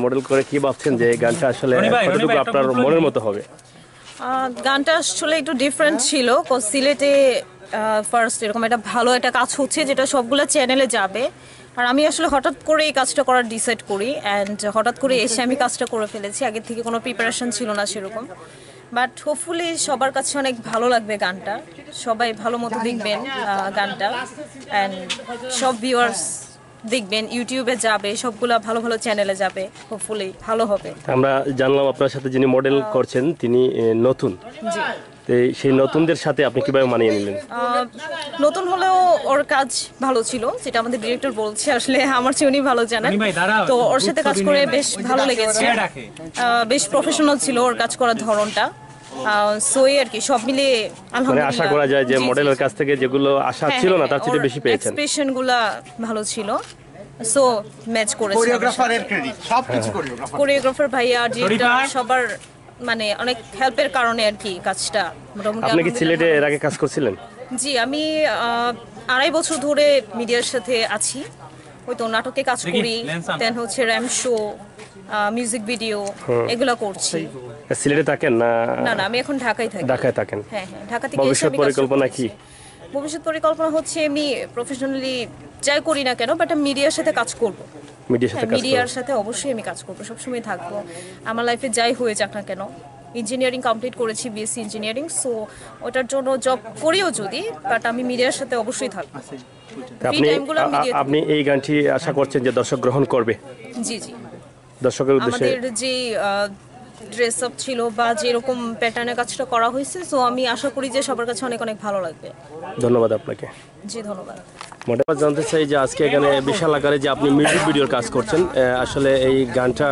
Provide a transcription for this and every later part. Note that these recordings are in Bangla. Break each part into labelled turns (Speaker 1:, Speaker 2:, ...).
Speaker 1: মডেল করে কি ভাবছেন যে এই গানটা আসলে কতটুকু আপনার মনের মতো হবে?
Speaker 2: গানটা আসলে একটু ডিফারেন্ট ছিল, সিলেটে ফার্স্ট এরকম একটা ভালো একটা কাজ হচ্ছে যেটা সবগুলো চ্যানেলে যাবে। আর আমি আসলে হঠাৎ করে এই কাজটা করার ডিসাইড করি, অ্যান্ড হঠাৎ করে এসে আমি কাজটা করে ফেলেছি। আগের থেকে কোনো প্রিপারেশন ছিল না সেরকম, বাট হোপফুলি সবার কাছে অনেক ভালো লাগবে গানটা, সবাই ভালো মতো দেখবেন গানটা, অ্যান্ড সব ভিউয়ার্স দেখবেন, ইউটিউবে যাবে, সবগুলা ভালো ভালো চ্যানেলে যাবে, হোপফুলি ভালো হবে।
Speaker 1: আমরা জানলাম আপনার সাথে যিনি মডেল করছেন তিনি নতুন,
Speaker 2: জি।
Speaker 1: সেই নতুনদের সাথে আপনি কিভাবে মানিয়ে নিলেন?
Speaker 2: নতুন হলেও ওর কাজ ভালো ছিল, যেটা আমাদের ডিরেক্টর বলছে, আসলে আমার চেয়ে উনি ভালো জানেন, তো ওর সাথে কাজ করে বেশ ভালো লেগেছে। বেশ প্রফেশনাল ছিল ওর কাজ করার ধরনটা, সোই আর কি সব মিলিয়ে আলহামদুলিল্লাহ
Speaker 1: আশা করা যায় যে মডেলের কাছ থেকে যেগুলো আশা ছিল না তার চেয়ে বেশি পেয়েছেন।
Speaker 2: এক্সপ্রেশনগুলো ভালো ছিল, সো ম্যাচ করেছে।
Speaker 3: কোরিওগ্রাফারের ক্রেডিট, সবকিছু
Speaker 2: কোরিওগ্রাফার ভাইয়া, ডিরেক্টর, সবার মানে অনেক হেল্পের কারণে আর কি কাজটা মোটামুটি।
Speaker 1: আপনি কি সিলেটে এর আগে কাজ করছিলেন?
Speaker 2: জি, আমি 2.5 বছর ধরে মিডিয়ার সাথে আছি, ওই তো নাটকে কাজ করি, দেন হচ্ছে র্যাম শো, মিউজিক ভিডিও এগুলো করছি।
Speaker 1: সিলেটে থাকেন না?
Speaker 2: না না, আমি এখন ঢাকায় থাকি।
Speaker 1: ঢাকায় থাকেন?
Speaker 2: হ্যাঁ হ্যাঁ, ঢাকা থেকে এসে
Speaker 1: ভবিষ্যৎ পরিকল্পনা কি?
Speaker 2: ভবিষ্যৎ পরিকল্পনা হচ্ছে আমি প্রফেশনালি যাই করি না কেন, বাট আমি মিডিয়ার সাথে কাজ করব। মিডিয়ার সাথে অবশ্যই আমি কাজ করবো, সবসময় থাকবো, আমার লাইফে যাই হয়ে যাক না কেন। ইঞ্জিনিয়ারিং কমপ্লিট করেছি, বিএসসি ইঞ্জিনিয়ারিং, সো ওটার জন্য জব করিও যদি, বাট আমি মিডিয়ার সাথে অবশ্যই থাকবো।
Speaker 1: আপনি এই গানটি আশা করছেন যে দর্শক গ্রহণ করবে?
Speaker 2: জি জি,
Speaker 1: দর্শকের উদ্দেশ্যে
Speaker 2: আমাদের যে ড্রেস আপ ছিল বা যেরকম প্যাটার্নের কাজটা করা হয়েছে, সো আমি আশা করি যে সবার কাছে অনেক অনেক ভালো লাগবে।
Speaker 1: ধন্যবাদ আপনাকে।
Speaker 2: জি ধন্যবাদ।
Speaker 1: মোটামুটি জানতে চাই যে আজকে এখানে বিশাল আকারে যে আপনি মিউজিক ভিডিওর কাজ করছেন, আসলে এই গানটা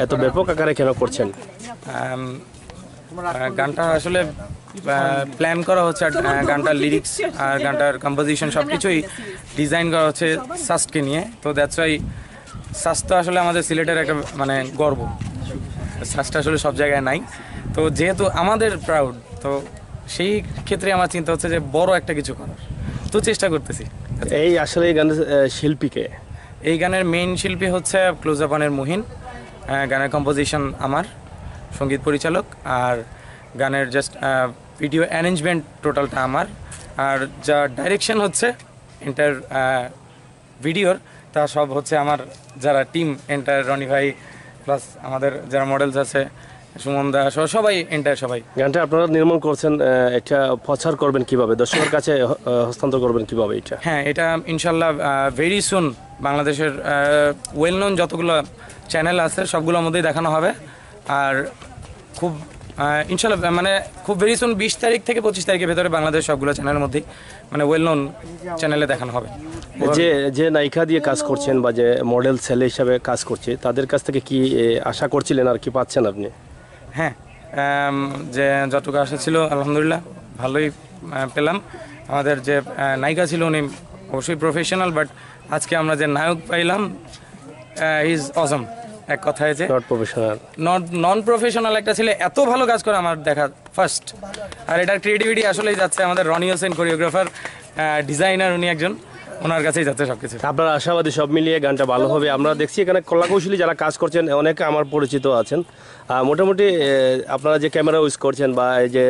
Speaker 1: এত ব্যাপক আকারে কেন করছেন?
Speaker 4: গানটা আসলে প্ল্যান করা হচ্ছে, গানটার লিরিক্স আর গানটার কম্পোজিশন সব কিছুই ডিজাইন করা হচ্ছে সাস্টকে নিয়ে। তো দ্যাটস ওয়াই সাস্ট তো আসলে আমাদের সিলেটের একটা মানে গর্ব, সাস্টটা আসলে সব জায়গায় নাই, তো যেহেতু আমাদের প্রাউড, তো সেই ক্ষেত্রে আমার চিন্তা হচ্ছে যে বড় একটা কিছু করার, তো চেষ্টা করতেছি।
Speaker 1: এই আসলে এই গানের শিল্পীকে?
Speaker 4: এই গানের মেইন শিল্পী হচ্ছে ক্লোজ আপনের মুহিন, গানের কম্পোজিশন আমার, সঙ্গীত পরিচালক, আর গানের জাস্ট ভিডিও অ্যারেঞ্জমেন্ট টোটালটা আমার, আর যা ডাইরেকশন হচ্ছে এন্টার ভিডিওর, তা সব হচ্ছে আমার যারা টিম এন্টার, রনি ভাই প্লাস আমাদের যারা মডেলস আছে, সুমন দা, সবাই এন্টার সবাই।
Speaker 1: গানটা আপনারা নির্মাণ করছেন, এটা প্রচার করবেন কিভাবে, দর্শকের কাছে হস্তান্তর করবেন কিভাবে এটা?
Speaker 4: হ্যাঁ, এটা ইনশাল্লাহ ভেরি সুন বাংলাদেশের ওয়েল নোন যতগুলো চ্যানেল আছে সবগুলোর মধ্যেই দেখানো হবে, আর খুব ইনশাল্লাহ মানে খুব ভেরি সুন 20 তারিখ থেকে 25 তারিখের ভেতরে বাংলাদেশ সবগুলো চ্যানেলের মধ্যেই মানে ওয়েল নোন চ্যানেলে দেখানো হবে।
Speaker 1: যে নায়িকা দিয়ে কাজ করছেন বা যে মডেল ছেলে হিসাবে কাজ করছে, তাদের কাছ থেকে কি আশা করছিলেন আর কি পাচ্ছেন আপনি?
Speaker 4: হ্যাঁ, যে যতটুকু আশা ছিল আলহামদুলিল্লাহ ভালোই পেলাম। আমাদের যে নায়িকা ছিল উনি অবশ্যই প্রফেশনাল, বাট আজকে আমরা যে নায়ক পাইলাম ইজ অসম। এক কথায় যে নন প্রফেশনাল একটা ছেলে এত ভালো কাজ করে আমার দেখা ফার্স্ট, আর এটার ক্রিয়েটিভিটি আসলেই যাচ্ছে আমাদের রনি হোসেন, কোরিওগ্রাফার, ডিজাইনার, উনি একজন, ওনার কাছেই যাচ্ছে সবকিছু।
Speaker 1: আপনারা আশাবাদী সব মিলিয়ে গানটা ভালো হবে? আমরা দেখছি এখানে কলাকৌশলী যারা কাজ করছেন অনেকে আমার পরিচিত আছেন, মোটামুটি আপনারা যে ক্যামেরা ইউজ করছেন বা এই যে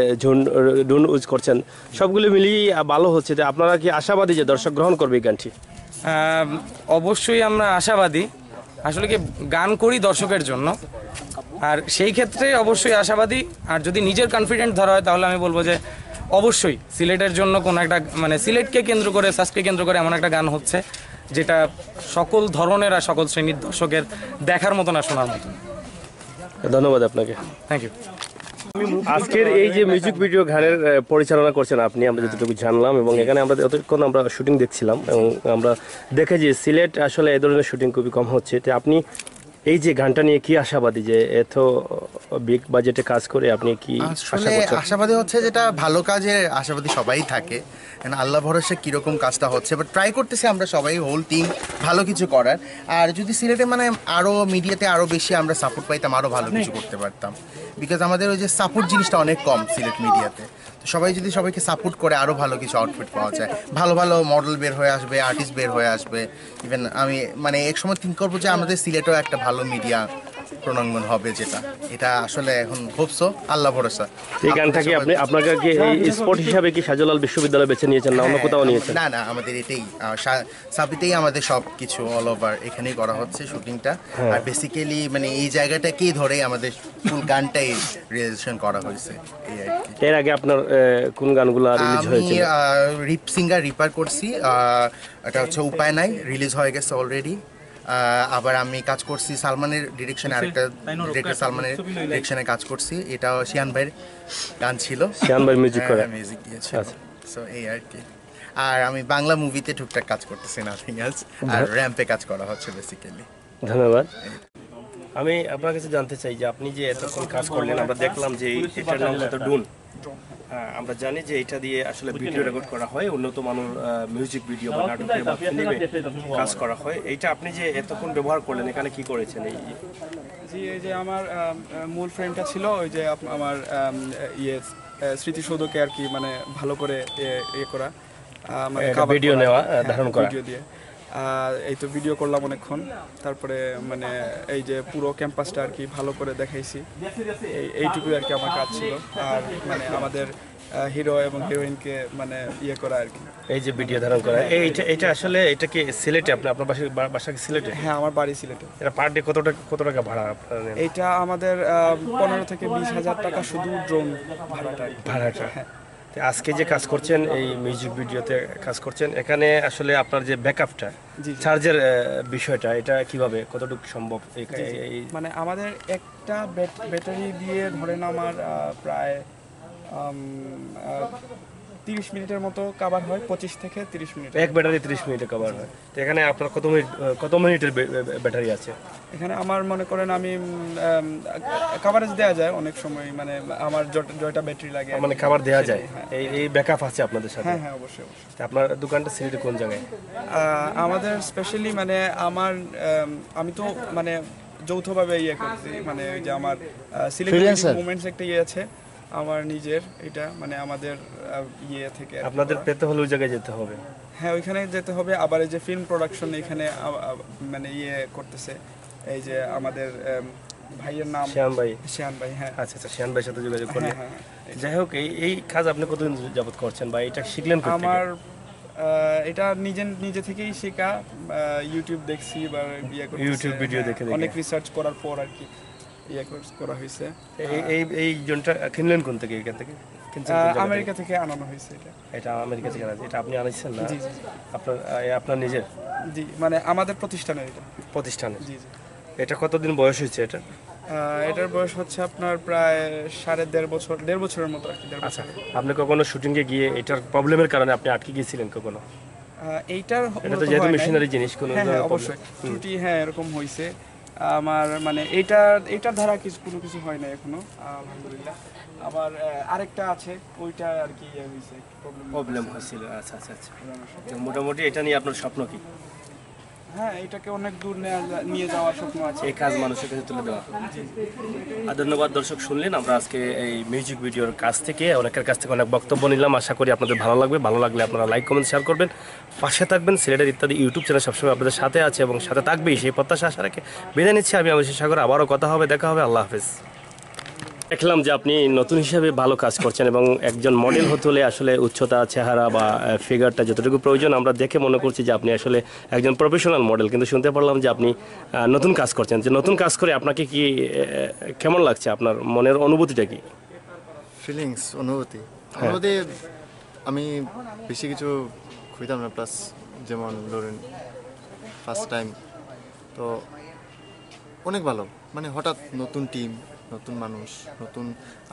Speaker 1: ড্রোন ইউজ করছেন সবগুলো মিলিয়ে ভালো হচ্ছে। আপনারা কি আশাবাদী যে দর্শক গ্রহণ করবে এই গানটি?
Speaker 4: অবশ্যই আমরা আশাবাদী, আসলে কি গান করি দর্শকের জন্য, আর সেই ক্ষেত্রে অবশ্যই আশাবাদী। আর যদি নিজের কনফিডেন্ট ধরা হয় তাহলে আমি বলবো যে অবশ্যই সিলেটের জন্য কোনো একটা মানে সিলেটকে কেন্দ্র করে, সাসকে কেন্দ্র করে এমন একটা গান হচ্ছে যেটা সকল ধরনের আর সকল শ্রেণীর দর্শকের দেখার মতো না, শোনার মতো।
Speaker 1: ধন্যবাদ আপনাকে।
Speaker 4: Thank you.
Speaker 1: আজকের এই যে মিউজিক ভিডিও গানের পরিচালনা করছেন আপনি, আমরা যতটুকু জানলাম, এবং এখানে আমরা যতক্ষণ আমরা শুটিং দেখছিলাম এবং আমরা দেখে যে সিলেট আসলে এ ধরনের শুটিং খুবই কম হচ্ছে, তো আপনি এই যে গানটা নিয়ে কি আশাবাদী যে এত বিগ বাজেটে কাজ করে আপনি কি
Speaker 3: আশাবাদী হচ্ছে? যেটা ভালো কাজে আশাবাদী সবাই থাকে, আল্লাহ ভরসা কীরকম কাজটা হচ্ছে, বাট ট্রাই করতেছি আমরা সবাই হোল টিম ভালো কিছু করার। আর যদি সিলেটে মানে আরও মিডিয়াতে আরও বেশি আমরা সাপোর্ট পাইতাম, আরও ভালো কিছু করতে পারতাম, বিকজ আমাদের ওই যে সাপোর্ট জিনিসটা অনেক কম সিলেট মিডিয়াতে। তো সবাই যদি সবাইকে সাপোর্ট করে আরও ভালো কিছু আউটফিট পাওয়া যায়, ভালো ভালো মডেল বের হয়ে আসবে, আর্টিস্ট বের হয়ে আসবে। ইভেন আমি মানে এক সময় থিঙ্ক করবো যে আমাদের সিলেটেও একটা ভালো মিডিয়া প্রণাঙ্গন হবে, যেটা এটা আসলে এখন হোপসো, আল্লাহ ভরসা।
Speaker 1: এই গানটা কি আপনি আপনাকে কি এই স্পট হিসাবে কি শাহজালাল বিশ্ববিদ্যালয় বেছে নিয়েছেন না অন্য কোথাও নিয়েছেন?
Speaker 3: না না, আমাদের এটাই সাবিতেই আমাদের সব কিছু অল ওভার এখানেই করা হচ্ছে শুটিংটা। আর বেসিক্যালি মানে এই জায়গাটাকেই ধরে আমাদের ফুল গানটাই রিয়েলাইজেশন করা হয়েছে, এই আর কি।
Speaker 1: এর আগে আপনার কোন গানগুলো রিলিজ
Speaker 3: আমি
Speaker 1: হয়েছিল?
Speaker 3: রিপ সিঙ্গার রিপার করছি, এটা হচ্ছে উপায় নাই, রিলিজ হয়ে গেছে অলরেডি। আবার আমি কাজ করছি সালমানের ডিরেকশনে, আরেকটা ডিরেক্টর সালমানের ডিরেকশনে কাজ করছি, এটা শিয়ান ভাইয়ের গান ছিল,
Speaker 1: শিয়ান ভাই মিউজিক করে।
Speaker 3: মিউজিক দিয়েছিল। সো এই আর কি। আর আমি বাংলা মুভিতে টুকটাক কাজ করতেছি, নাথিং এলস। আর র্যাম্পে কাজ করা হচ্ছে বেসিক্যালি।
Speaker 1: ধন্যবাদ। আমি আপনার কাছে জানতে চাই যে আপনি যে এতক্ষণ কাজ করলেন, আমরা দেখলাম যে এটার নাম হয়তো ডুন। আমরা জানি যে এটা দিয়ে আসলে ভিডিও রেকর্ড করা হয়, উন্নত মানের মিউজিক ভিডিও বা নাটকে বা ফিল্মে কাজ করা হয়। এইটা আপনি যে এতক্ষণ ব্যবহার করলেন, এখানে কি করেছেন?
Speaker 5: জি, এই যে আমার মূল ফ্রেমটা ছিল ওই যে আমার স্মৃতিসৌধকে আর কি মানে ভালো করে ইয়ে করা, মানে
Speaker 1: ভিডিও নেওয়া, ধারণ করা।
Speaker 5: ভিডিও দিয়ে এই তো ভিডিও করলাম অনেকক্ষণ, তারপরে মানে এই যে পুরো ক্যাম্পাসটা আর কি ভালো করে দেখাইছি, এইটুকুই আর কি আমার কাজ ছিল। আর মানে আমাদের হিরো এবং হিরোইনকে মানে ইয়ে করা আর কি,
Speaker 1: এই যে ভিডিও ধারণ করা। এটা আসলে এটা কি সিলেটে? আপনার বাসা কি সিলেটে?
Speaker 5: হ্যাঁ, আমার বাড়ি সিলেটে।
Speaker 1: এটা পার ডে কত টাকা ভাড়া আপনারা নেন?
Speaker 5: এইটা আমাদের 15 থেকে 20,000 টাকা শুধু ড্রোন ভাড়াটা।
Speaker 1: ভাড়াটা। তো আজকে যে কাজ করছেন, এই মিউজিক ভিডিওতে কাজ করছেন, এখানে আসলে আপনার যে ব্যাকআপটা, চার্জের বিষয়টা, এটা কিভাবে কতটুকু সম্ভব?
Speaker 5: মানে আমাদের একটা ব্যাটারি দিয়ে ধরেন আমার প্রায় 30 মিনিটের মতো কভার হয়, 25 থেকে 30 মিনিট।
Speaker 1: এক ব্যাটারি 30 মিনিটে কভার হয়। তো এখানে আপনার কত মিনিটের ব্যাটারি আছে?
Speaker 5: এখানে আমার মনে করেন আমি কভারেজ দেওয়া যায় অনেক সময়, মানে আমার জয়টা ব্যাটারি লাগে,
Speaker 1: মানে খাবার দেওয়া যায়। এই ব্যাকআপ আছে আপনাদের সাথে?
Speaker 5: হ্যাঁ হ্যাঁ, অবশ্যই অবশ্যই।
Speaker 1: আপনার দোকানটা সিলেটে কোন জায়গায়?
Speaker 5: আমাদের স্পেশালি মানে আমি তো মানে যৌথভাবে ইয়ে করছি, মানে ওই যে আমার সিলেক্ট মোমেন্টস একটা ইয়ে আছে আমার নিজের, এটা মানে আমাদের ইয়ে থেকে
Speaker 1: আপনাদের পেতে হলে ওই জায়গায় যেতে হবে?
Speaker 5: হ্যাঁ, ওইখানে যেতে হবে। আবার এই যে ফিল্ম প্রোডাকশন এখানে মানে ইয়ে করতেছে, এই যে আমাদের ভাইয়ের নাম শিয়ান ভাই। হ্যাঁ,
Speaker 1: আচ্ছা আচ্ছা, শিয়ান ভাইয়ের সাথে যোগাযোগ করলে। যাই হোক, এই কাজ আপনি কতদিন যাবত করছেন বা এটা শিখলেন কোথা থেকে?
Speaker 5: আমার এটা নিজে থেকেই শেখা, ইউটিউব দেখছি বা
Speaker 1: ইউটিউব ভিডিও দেখে
Speaker 5: অনেক রিসার্চ করার পর আর কি করা হয়েছে।
Speaker 1: এই জোনটা কিনলেন কোন থেকে? এখান থেকে
Speaker 5: আমেরিকা থেকে আনানো হয়েছে।
Speaker 1: এটা আমেরিকা থেকে আনা? এটা আপনি আনাইছেন না?
Speaker 5: জি জি।
Speaker 1: আপনার নিজের?
Speaker 5: জি, মানে আমাদের প্রতিষ্ঠানের এটা।
Speaker 1: প্রতিষ্ঠানে?
Speaker 5: জি জি।
Speaker 1: এটা কতদিন বয়স হয়েছে এটা?
Speaker 5: এটার বয়স হচ্ছে আপনার প্রায় 1.5 বছরের মতো আর কি।
Speaker 1: আচ্ছা, আপনি কখনো শুটিংয়ে গিয়ে এটার প্রবলেমের কারণে আপনি আটকে গিয়েছিলেন কখনো?
Speaker 5: এটা
Speaker 1: তো যেহেতু মেশিনারি জিনিস, কোনো
Speaker 5: অবশ্যই ত্রুটি এরকম হয়েছে আমার, মানে এইটার ধারা কোনো কিছু হয় না এখনো, আলহামদুলিল্লাহ। আবার আরেকটা আছে, ওইটা আর কি হয়েছে,
Speaker 1: প্রবলেম হয়েছিল। আচ্ছা আচ্ছা আচ্ছা। মোটামুটি এটা নিয়ে আপনার স্বপ্ন কি?
Speaker 5: হ্যাঁ, এটাকে অনেক দূর নিয়ে যাওয়ার স্বপ্ন আছে,
Speaker 1: এই কাজ মানুষের কাছে তুলে দেওয়া। ধন্যবাদ। দর্শক, শুনলেন আমরা আজকে এই মিউজিক ভিডিওর কাছ থেকে অনেকের কাছ থেকে অনেক বক্তব্য নিলাম। আশা করি আপনাদের ভালো লাগবে। ভালো লাগলে আপনারা লাইক কমেন্ট শেয়ার করবেন, পাশে থাকবেন। সিলেটের ইত্যাদি ইউটিউব চ্যানেল সবসময় আপনাদের সাথে আছে এবং সাথে থাকবেই, সেই প্রত্যাশা আশা রেখে বিদায় নিচ্ছি আমি আবেশ সাগর। আবারও কথা হবে, দেখা হবে। আল্লাহ হাফেজ। দেখলাম যে আপনি নতুন হিসেবে ভালো কাজ করছেন এবং একজন মডেল হতে হলে আসলে উচ্চতা, চেহারা বা ফিগারটা যতটুকু প্রয়োজন আমরা দেখে মনে করছি যে আপনি আসলে একজন প্রফেশনাল মডেল। কিন্তু শুনতে পারলাম যে আপনি নতুন কাজ করছেন। যে নতুন কাজ করে আপনাকে কি কেমন লাগছে? আপনার মনের অনুভূতিটা কি?
Speaker 6: অনুভূতি আমি বেশি কিছু খুঁজতাম না, প্লাস যেমন ধরেন ফার্স্ট টাইম তো অনেক ভালো, মানে হঠাৎ নতুন টিম, নতুন মানুষ, নতুন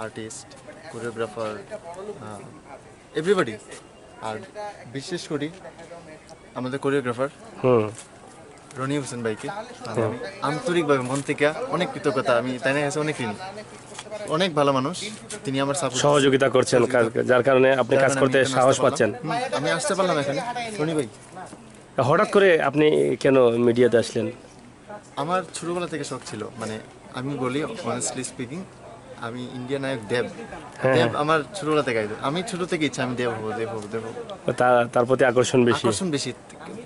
Speaker 6: আর্টিস্ট, কোরিওগ্রাফার, এভরিবডি। আর বিশেষ করি আমাদের কোরিওগ্রাফার রনি হোসেন ভাইকে আমি আন্তরিকভাবে মন থেকে অনেক কৃতজ্ঞতা। আমি তাই না অনেক ঋণী, অনেক ভালো মানুষ। তিনি আমার
Speaker 1: সহযোগিতা করছেন, যার কারণে আপনি কাজ করতে সাহস পাচ্ছেন।
Speaker 6: আমি আসতে পারলাম এখানে। রনি ভাই,
Speaker 1: হঠাৎ করে আপনি কেন মিডিয়াতে আসলেন?
Speaker 6: আমার ছোটবেলা থেকে শখ ছিল, মানে আমি বলি অনেস্টলি স্পিকিং, আমি ইন্ডিয়ান নায়ক দেব আমার ছোটবেলা থেকে, আমি ছোট থেকে ইচ্ছা আমি দেব হবো।
Speaker 1: তার প্রতি আকর্ষণ বেশি।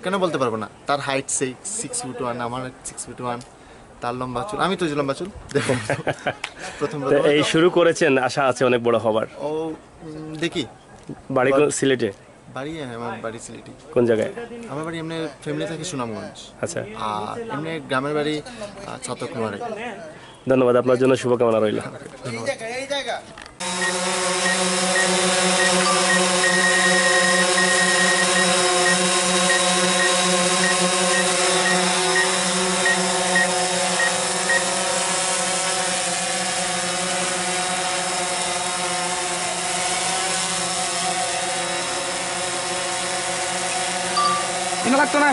Speaker 6: কেন বলতে পারবো না? তার হাইট 6'1", আমার 6'1", তার লম্বা চুল, আমি তো যে লম্বা চুল দেখো প্রথম
Speaker 1: তো এই শুরু করেছেন, আশা আছে অনেক বড় হবার।
Speaker 6: ও দেখি
Speaker 1: বাড়ি সিলেটে?
Speaker 6: বাড়ি, আমার বাড়ি সিলেটি।
Speaker 1: কোন জায়গায়?
Speaker 6: আমার বাড়ি এমনি ফ্যামিলি থাকে সুনামগঞ্জ,
Speaker 1: আচ্ছা,
Speaker 6: আর এমনি গ্রামের বাড়ি ছাতক নোয়ারে।
Speaker 1: ধন্যবাদ, আপনার জন্য শুভকামনা রইল।
Speaker 3: এই জায়গা
Speaker 5: লাগতো না।